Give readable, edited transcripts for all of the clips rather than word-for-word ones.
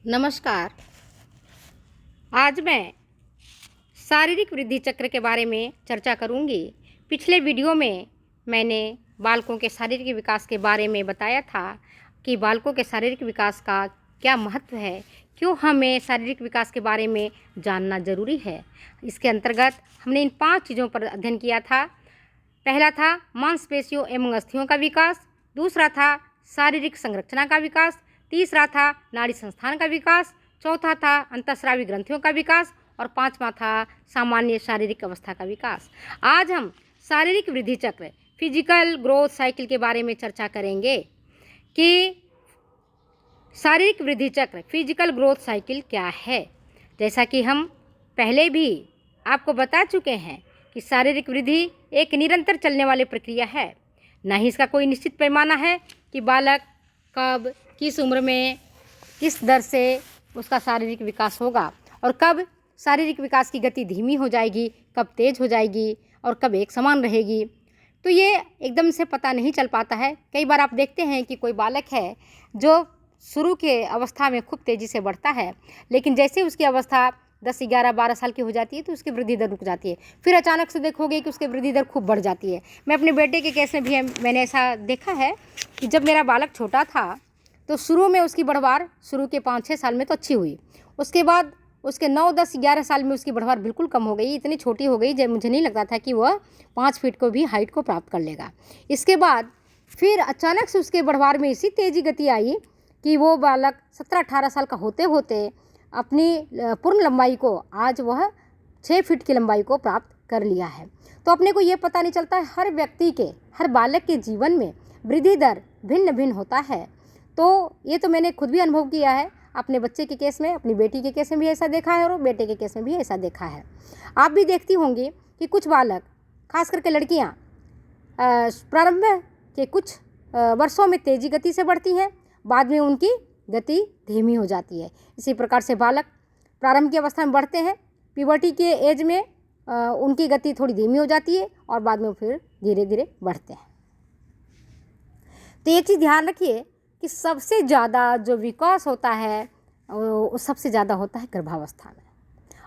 नमस्कार। आज मैं शारीरिक वृद्धि चक्र के बारे में चर्चा करूंगी। पिछले वीडियो में मैंने बालकों के शारीरिक विकास के बारे में बताया था कि बालकों के शारीरिक विकास का क्या महत्व है, क्यों हमें शारीरिक विकास के बारे में जानना ज़रूरी है। इसके अंतर्गत हमने इन 5 चीज़ों पर अध्ययन किया था। पहला था मांसपेशियों एवं अस्थियों का विकास, दूसरा था शारीरिक संरचना का विकास, तीसरा था नाड़ी संस्थान का विकास, चौथा था अंतःस्रावी ग्रंथियों का विकास और पांचवा था सामान्य शारीरिक अवस्था का विकास। आज हम शारीरिक वृद्धि चक्र फिजिकल ग्रोथ साइकिल के बारे में चर्चा करेंगे कि शारीरिक वृद्धि चक्र फिजिकल ग्रोथ साइकिल क्या है। जैसा कि हम पहले भी आपको बता चुके हैं कि शारीरिक वृद्धि एक निरंतर चलने वाली प्रक्रिया है। न ही इसका कोई निश्चित पैमाना है कि बालक कब किस उम्र में किस दर से उसका शारीरिक विकास होगा और कब शारीरिक विकास की गति धीमी हो जाएगी, कब तेज़ हो जाएगी और कब एक समान रहेगी। तो ये एकदम से पता नहीं चल पाता है। कई बार आप देखते हैं कि कोई बालक है जो शुरू के अवस्था में खूब तेज़ी से बढ़ता है, लेकिन जैसे उसकी अवस्था 10, 11, 12 साल की हो जाती है तो उसकी वृद्धि दर रुक जाती है। फिर अचानक से देखोगे कि उसकी वृद्धि दर खूब बढ़ जाती है। मैं अपने बेटे के केस में भी मैंने ऐसा देखा है कि जब मेरा बालक छोटा था तो शुरू में उसकी बढ़वार शुरू के 5-6 साल में तो अच्छी हुई। उसके बाद उसके 9, 10, 11 साल में उसकी बढ़वार बिल्कुल कम हो गई, इतनी छोटी हो गई जब मुझे नहीं लगता था कि वह 5 फीट को भी हाइट को प्राप्त कर लेगा। इसके बाद फिर अचानक से उसके बढ़वार में इसी तेज़ी गति आई कि वो बालक 17-18 साल का होते होते अपनी पूर्ण लंबाई को आज वह 6 फीट की लंबाई को प्राप्त कर लिया है। तो अपने को ये पता नहीं चलता है, हर व्यक्ति के हर बालक के जीवन में वृद्धि दर भिन्न भिन्न होता है। तो ये तो मैंने खुद भी अनुभव किया है, अपने बच्चे के केस में, अपनी बेटी के केस में भी ऐसा देखा है और बेटे के केस में भी ऐसा देखा है। आप भी देखती होंगी कि कुछ बालक, खास करके लड़कियाँ, प्रारंभ के कुछ वर्षों में तेज़ी गति से बढ़ती हैं, बाद में उनकी गति धीमी हो जाती है। इसी प्रकार से बालक प्रारंभ की अवस्था में बढ़ते हैं, प्यूबर्टी के एज में उनकी गति थोड़ी धीमी हो जाती है और बाद में फिर धीरे धीरे बढ़ते हैं। तो एक चीज़ ध्यान रखिए कि सबसे ज़्यादा जो विकास होता है वो सबसे ज़्यादा होता है गर्भावस्था में,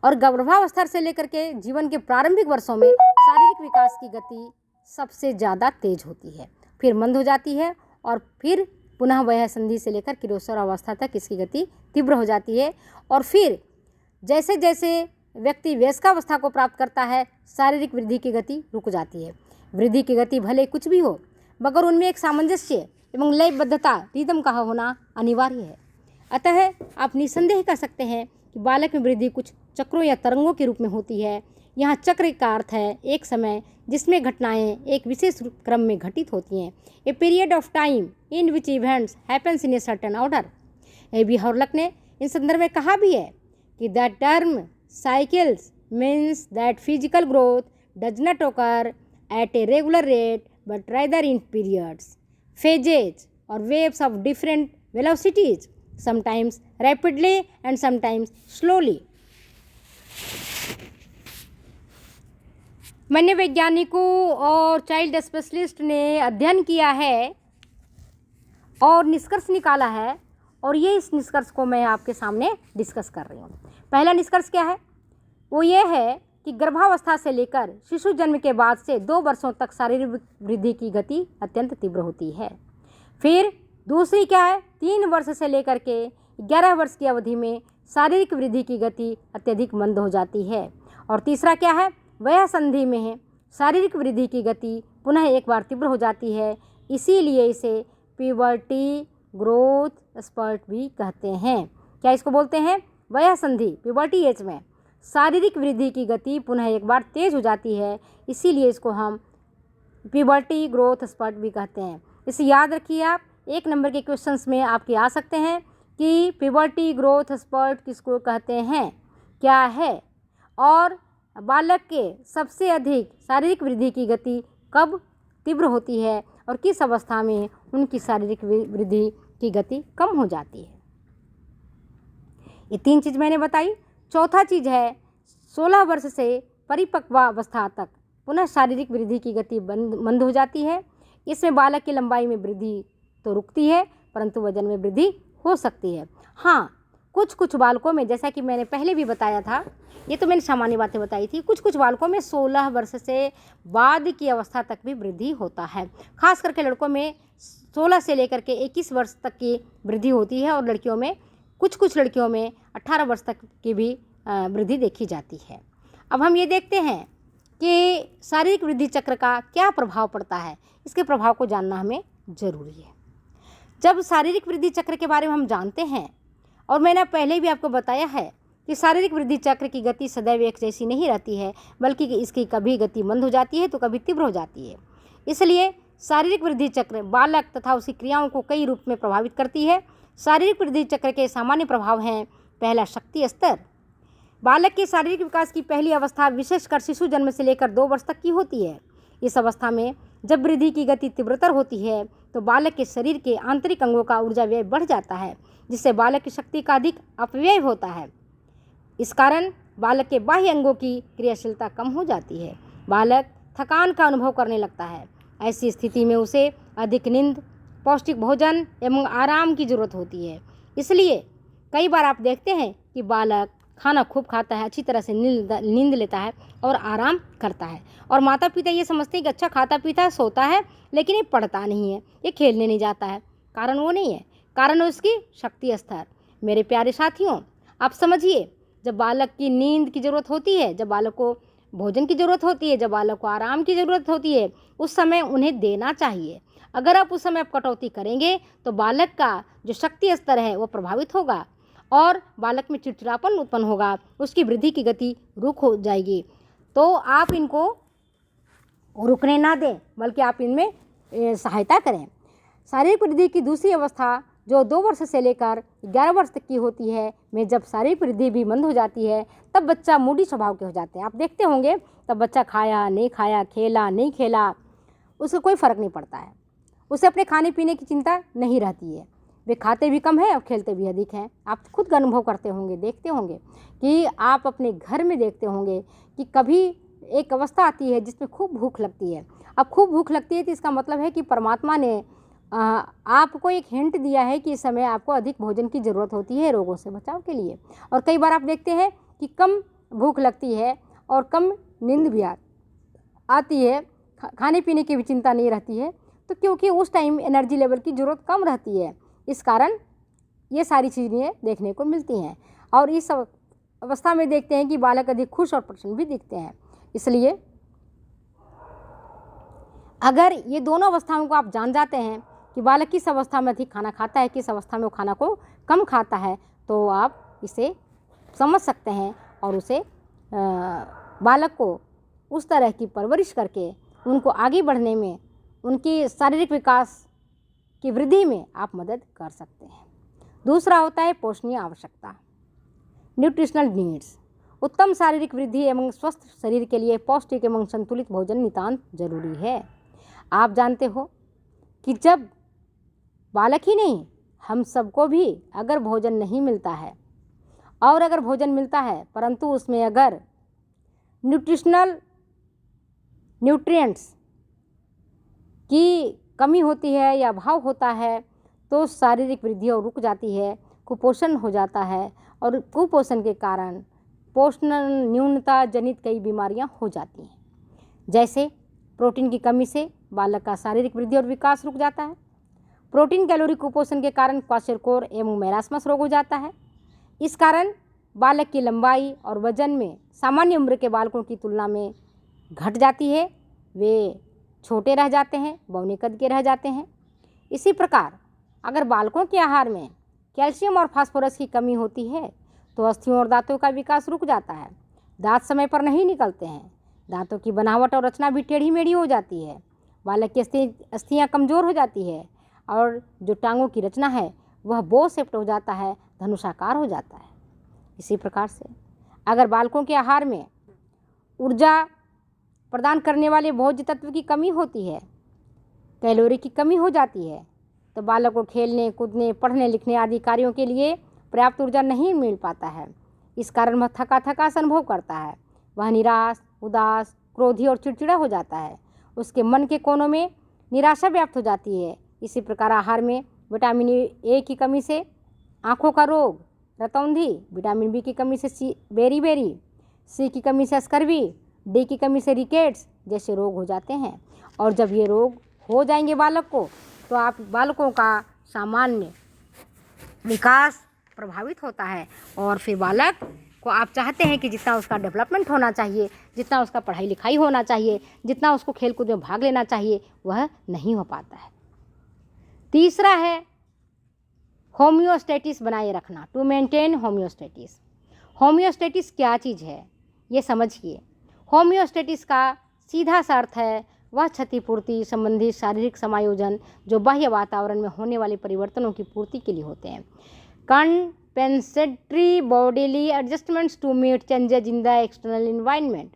और गर्भावस्था से लेकर के जीवन के प्रारंभिक वर्षों में शारीरिक विकास की गति सबसे ज़्यादा तेज होती है, फिर मंद हो जाती है और फिर पुनः वह संधि से लेकर किशोरावस्था तक इसकी गति तीव्र हो जाती है। और फिर जैसे जैसे व्यक्ति वयस्कावस्था को प्राप्त करता है, शारीरिक वृद्धि की गति रुक जाती है। वृद्धि की गति भले कुछ भी हो, मगर उनमें एक सामंजस्य एवं लयबद्धता, रिदम का होना अनिवार्य है। अतः आप निसंदेह कर सकते हैं कि बालक में वृद्धि कुछ चक्रों या तरंगों के रूप में होती है। यहाँ चक्र का अर्थ है एक समय जिसमें घटनाएं एक विशेष क्रम में घटित होती हैं। A period of time in which events happens in a certain order. A B. Hurlock ने इस संदर्भ में कहा भी है कि the term cycles means that physical growth does not occur at a regular rate but rather in periods, phases or waves of different velocities, sometimes rapidly and sometimes slowly. मनोवैज्ञानिकों और child specialist ने अध्ययन किया है और निष्कर्ष निकाला है, और ये इस निष्कर्ष को मैं आपके सामने डिस्कस कर रही हूँ। पहला निष्कर्ष क्या है? वो ये है कि गर्भावस्था से लेकर शिशु जन्म के बाद से 2 वर्षों तक शारीरिक वृद्धि की गति अत्यंत तीव्र होती है। फिर दूसरी क्या है? 3 वर्ष से लेकर के 11 वर्ष की अवधि में शारीरिक वृद्धि की गति अत्यधिक मंद हो जाती है। और तीसरा क्या है? वह संधि में शारीरिक वृद्धि की गति पुनः एक बार तीव्र हो जाती है। इसीलिए इसे प्यूबर्टी ग्रोथ स्पर्ट भी कहते हैं। क्या इसको बोलते हैं? वह संधि, प्यूबर्टी एज में शारीरिक वृद्धि की गति पुनः एक बार तेज हो जाती है, इसीलिए इसको हम प्यूबर्टी ग्रोथ स्पर्ट भी कहते हैं। इसे याद रखिए आप, 1 नंबर के क्वेश्चंस में आपके आ सकते हैं कि प्यूबर्टी ग्रोथ स्पर्ट किसको कहते हैं, क्या है, और बालक के सबसे अधिक शारीरिक वृद्धि की गति कब तीव्र होती है और किस अवस्था में उनकी शारीरिक वृद्धि की गति कम हो जाती है। ये 3 चीज़ मैंने बताई। चौथा चीज़ है 16 वर्ष से परिपक्वावस्था तक पुनः शारीरिक वृद्धि की गति मंद हो जाती है। इसमें बालक की लंबाई में वृद्धि तो रुकती है, परंतु वजन में वृद्धि हो सकती है। हाँ, कुछ कुछ बालकों में, जैसा कि मैंने पहले भी बताया था, ये तो मैंने सामान्य बातें बताई थी, कुछ कुछ बालकों में 16 वर्ष से बाद की अवस्था तक भी वृद्धि होता है। खास करके लड़कों में 16 से लेकर के 21 वर्ष तक की वृद्धि होती है और लड़कियों में, कुछ कुछ लड़कियों में 18 वर्ष तक की भी वृद्धि देखी जाती है। अब हम ये देखते हैं कि शारीरिक वृद्धि चक्र का क्या प्रभाव पड़ता है। इसके प्रभाव को जानना हमें ज़रूरी है। जब शारीरिक वृद्धि चक्र के बारे में हम जानते हैं, और मैंने पहले भी आपको बताया है कि शारीरिक वृद्धि चक्र की गति सदैव एक जैसी नहीं रहती है, बल्कि इसकी कभी गति मंद हो जाती है तो कभी तीव्र हो जाती है। इसलिए शारीरिक वृद्धि चक्र बालक तथा उसकी क्रियाओं को कई रूप में प्रभावित करती है। शारीरिक वृद्धि चक्र के सामान्य प्रभाव हैं: पहला, शक्ति स्तर। बालक के शारीरिक विकास की पहली अवस्था विशेषकर शिशु जन्म से लेकर 2 वर्ष तक की होती है। इस अवस्था में जब वृद्धि की गति तीव्रतर होती है तो बालक के शरीर के आंतरिक अंगों का ऊर्जा व्यय बढ़ जाता है, जिससे बालक की शक्ति का अधिक अपव्यय होता है। इस कारण बालक के बाह्य अंगों की क्रियाशीलता कम हो जाती है। बालक थकान का अनुभव करने लगता है। ऐसी स्थिति में उसे अधिक नींद, पौष्टिक भोजन एवं आराम की जरूरत होती है। इसलिए कई बार आप देखते हैं कि बालक खाना खूब खाता है, अच्छी तरह से नींद लेता है और आराम करता है, और माता पिता ये समझते हैं कि अच्छा खाता पीता है, सोता है, लेकिन ये पढ़ता नहीं है, ये खेलने नहीं जाता है। कारण वो नहीं है, कारण है उसकी शक्ति स्तर। मेरे प्यारे साथियों, आप समझिए, जब बालक की नींद की ज़रूरत होती है, जब बालक को भोजन की ज़रूरत होती है, जब बालक को आराम की ज़रूरत होती है, उस समय उन्हें देना चाहिए। अगर आप उस समय कटौती करेंगे तो बालक का जो शक्ति स्तर है वो प्रभावित होगा और बालक में चिड़चिड़ापन उत्पन्न होगा, उसकी वृद्धि की गति रुक हो जाएगी। तो आप इनको रुकने ना दें, बल्कि आप इनमें सहायता करें। शारीरिक वृद्धि की दूसरी अवस्था जो 2 वर्ष से लेकर 11 वर्ष तक की होती है, में जब शारीरिक वृद्धि भी मंद हो जाती है, तब बच्चा मूडी स्वभाव के हो जाते हैं। आप देखते होंगे, तब बच्चा खाया नहीं खाया, खेला नहीं खेला, उसको कोई फ़र्क नहीं पड़ता है। उसे अपने खाने पीने की चिंता नहीं रहती है। वे खाते भी कम हैं और खेलते भी अधिक हैं। आप खुद अनुभव करते होंगे, देखते होंगे कि आप अपने घर में देखते होंगे कि कभी एक अवस्था आती है जिसमें खूब भूख लगती है। अब खूब भूख लगती है तो इसका मतलब है कि परमात्मा ने आपको एक हिंट दिया है कि इस समय आपको अधिक भोजन की ज़रूरत होती है रोगों से बचाव के लिए। और कई बार आप देखते हैं कि कम भूख लगती है और कम नींद भी आती है, खाने पीने की भी चिंता नहीं रहती है, तो क्योंकि उस टाइम एनर्जी लेवल की ज़रूरत कम रहती है। इस कारण ये सारी चीज़ें देखने को मिलती हैं और इस अवस्था में देखते हैं कि बालक अधिक खुश और प्रसन्न भी दिखते हैं। इसलिए अगर ये दोनों अवस्थाओं को आप जान जाते हैं कि बालक किस अवस्था में अधिक खाना खाता है, किस अवस्था में वो खाना को कम खाता है, तो आप इसे समझ सकते हैं और उसे बालक को उस तरह की परवरिश करके उनको आगे बढ़ने में, उनकी शारीरिक विकास की वृद्धि में आप मदद कर सकते हैं। दूसरा होता है पोषणीय आवश्यकता, न्यूट्रिशनल नीड्स। उत्तम शारीरिक वृद्धि एवं स्वस्थ शरीर के लिए पौष्टिक एवं संतुलित भोजन नितांत जरूरी है। आप जानते हो कि जब बालक ही नहीं, हम सबको भी अगर भोजन नहीं मिलता है और अगर भोजन मिलता है परंतु उसमें अगर न्यूट्रिएंट्स की कमी होती है या अभाव होता है तो शारीरिक वृद्धि और रुक जाती है, कुपोषण हो जाता है और कुपोषण के कारण पोषण न्यूनता जनित कई बीमारियां हो जाती हैं। जैसे प्रोटीन की कमी से बालक का शारीरिक वृद्धि और विकास रुक जाता है। प्रोटीन कैलोरी कुपोषण के कारण क्वाशरकोर एवं मैरास्मस रोग हो जाता है। इस कारण बालक की लंबाई और वजन में सामान्य उम्र के बालकों की तुलना में घट जाती है, वे छोटे रह जाते हैं, बौने कद के रह जाते हैं। इसी प्रकार अगर बालकों के आहार में कैल्शियम और फास्फोरस की कमी होती है तो अस्थियों और दांतों का विकास रुक जाता है। दांत समय पर नहीं निकलते हैं, दांतों की बनावट और रचना भी टेढ़ी मेढ़ी हो जाती है, बालक की अस्थियाँ कमज़ोर हो जाती है और जो टांगों की रचना है वह बो शेप्ड हो जाता है, धनुषाकार हो जाता है। इसी प्रकार से अगर बालकों के आहार में ऊर्जा प्रदान करने वाले भोज्य तत्व की कमी होती है, कैलोरी की कमी हो जाती है, तो बालक को खेलने कूदने पढ़ने लिखने आदि कार्यों के लिए पर्याप्त ऊर्जा नहीं मिल पाता है। इस कारण वह थका सा अनुभव करता है, वह निराश, उदास, क्रोधी और चिड़चिड़ा हो जाता है। उसके मन के कोनों में निराशा व्याप्त हो जाती है। इसी प्रकार आहार में विटामिन ए की कमी से आँखों का रोग, रतौंधी, विटामिन बी की कमी से बेरी, सी की कमी से स्कर्वी, डी की कमी से रिकेट्स जैसे रोग हो जाते हैं। और जब ये रोग हो जाएंगे बालक को, तो आप बालकों का सामान्य विकास प्रभावित होता है और फिर बालक को आप चाहते हैं कि जितना उसका डेवलपमेंट होना चाहिए, जितना उसका पढ़ाई लिखाई होना चाहिए, जितना उसको खेलकूद में भाग लेना चाहिए, वह नहीं हो पाता है। तीसरा है होम्योस्टेटिस बनाए रखना, टू मेंटेन होम्योस्टेटिस। होम्योस्टेटिस क्या चीज़ है ये समझिए। होम्योस्टेटिस का सीधा सा अर्थ है वह क्षतिपूर्ति संबंधी शारीरिक समायोजन जो बाह्य वातावरण में होने वाले परिवर्तनों की पूर्ति के लिए होते हैं। Compensatory bodily adjustments to meet changes in the external environment.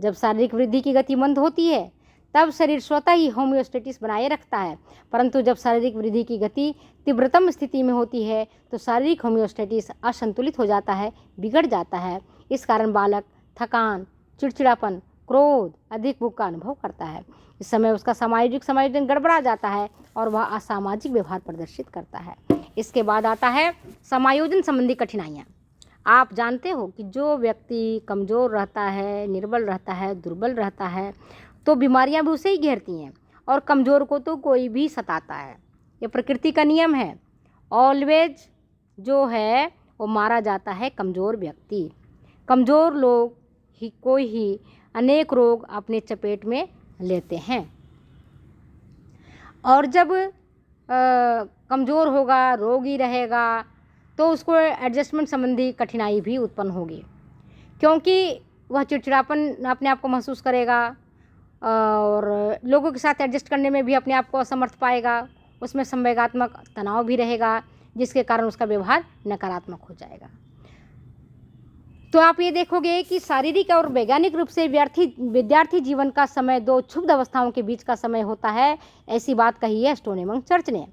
जब शारीरिक वृद्धि की गति मंद होती है तब शरीर स्वतः ही होम्योस्टेटिस बनाए रखता है, परंतु जब शारीरिक वृद्धि की गति तीव्रतम स्थिति में होती है तो शारीरिक होम्योस्टेटिस असंतुलित हो जाता है, बिगड़ जाता है। इस कारण बालक थकान, चिड़चिड़ापन, क्रोध, अधिक भूख का अनुभव करता है। इस समय उसका सामाजिक समायोजन गड़बड़ा जाता है और वह असामाजिक व्यवहार प्रदर्शित करता है। इसके बाद आता है समायोजन संबंधी कठिनाइयाँ। आप जानते हो कि जो व्यक्ति कमज़ोर रहता है, निर्बल रहता है, दुर्बल रहता है, तो बीमारियां भी उसे ही घेरती हैं और कमज़ोर को तो कोई भी सताता है। ये प्रकृति का नियम है। ऑलवेज जो है वो मारा जाता है कमज़ोर व्यक्ति। कमज़ोर लोग ही अनेक रोग अपने चपेट में लेते हैं और जब कमज़ोर होगा, रोगी रहेगा, तो उसको एडजस्टमेंट संबंधी कठिनाई भी उत्पन्न होगी, क्योंकि वह चिड़चिड़ापन अपने आप को महसूस करेगा और लोगों के साथ एडजस्ट करने में भी अपने आप को असमर्थ पाएगा। उसमें संवेगात्मक तनाव भी रहेगा जिसके कारण उसका व्यवहार नकारात्मक हो जाएगा। तो आप ये देखोगे कि शारीरिक और वैज्ञानिक रूप से विद्यार्थी जीवन का समय दो क्षुब्ध अवस्थाओं के बीच का समय होता है, ऐसी बात कही है स्टोनेमंग चर्च ने।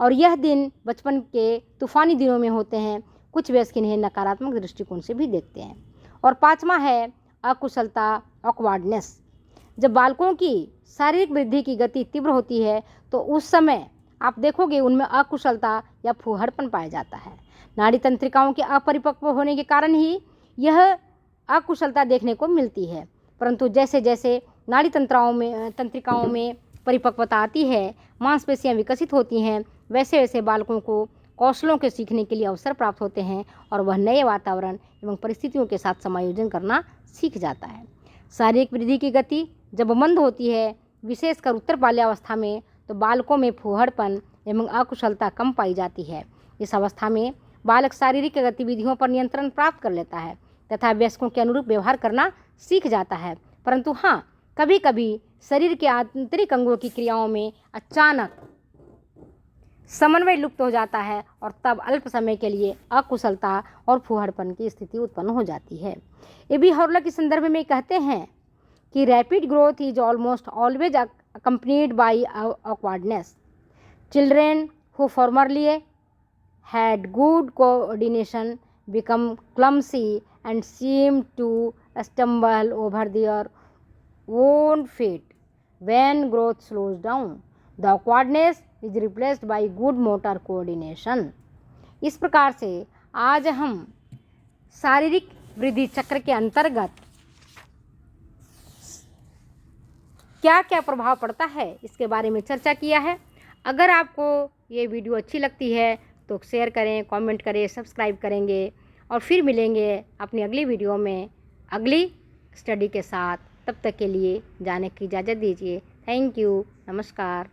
और यह दिन बचपन के तूफानी दिनों में होते हैं। कुछ वयस्क इन्हें नकारात्मक दृष्टिकोण से भी देखते हैं। और पांचवा है अकुशलता, ऑकवर्डनेस। जब बालकों की शारीरिक वृद्धि की गति तीव्र होती है तो उस समय आप देखोगे उनमें अकुशलता या फूहड़पन पाया जाता है। नाड़ी तंत्रिकाओं के अपरिपक्व होने के कारण ही यह अकुशलता देखने को मिलती है, परंतु जैसे जैसे नाड़ी तंत्रिकाओं में परिपक्वता आती है, मांसपेशियां विकसित होती हैं, वैसे वैसे बालकों को कौशलों के सीखने के लिए अवसर प्राप्त होते हैं और वह नए वातावरण एवं परिस्थितियों के साथ समायोजन करना सीख जाता है। शारीरिक वृद्धि की गति जब मंद होती है, विशेषकर उत्तर बाल्यावस्था में, तो बालकों में फूहड़पन एवं अकुशलता कम पाई जाती है। इस अवस्था में बालक शारीरिक गतिविधियों पर नियंत्रण प्राप्त कर लेता है तथा वयस्कों के अनुरूप व्यवहार करना सीख जाता है, परंतु हाँ, कभी कभी शरीर के आंतरिक अंगों की क्रियाओं में अचानक समन्वय लुप्त हो जाता है और तब अल्प समय के लिए अकुशलता और फूहड़पन की स्थिति उत्पन्न हो जाती है। एबी हॉर्लक के संदर्भ में कहते हैं कि rapid growth is almost always accompanied by awkwardness. Children who formerly had good coordination become clumsy and seem to stumble over their own feet. When growth slows down, the awkwardness is replaced by good motor coordination. इस प्रकार से आज हम शारीरिक वृद्धि चक्र के अंतर्गत क्या क्या प्रभाव पड़ता है इसके बारे में चर्चा किया है। अगर आपको ये वीडियो अच्छी लगती है तो शेयर करें, कमेंट करें, सब्सक्राइब करेंगे और फिर मिलेंगे अपनी अगली वीडियो में अगली स्टडी के साथ। तब तक के लिए जाने की इजाज़त दीजिए। थैंक यू, नमस्कार।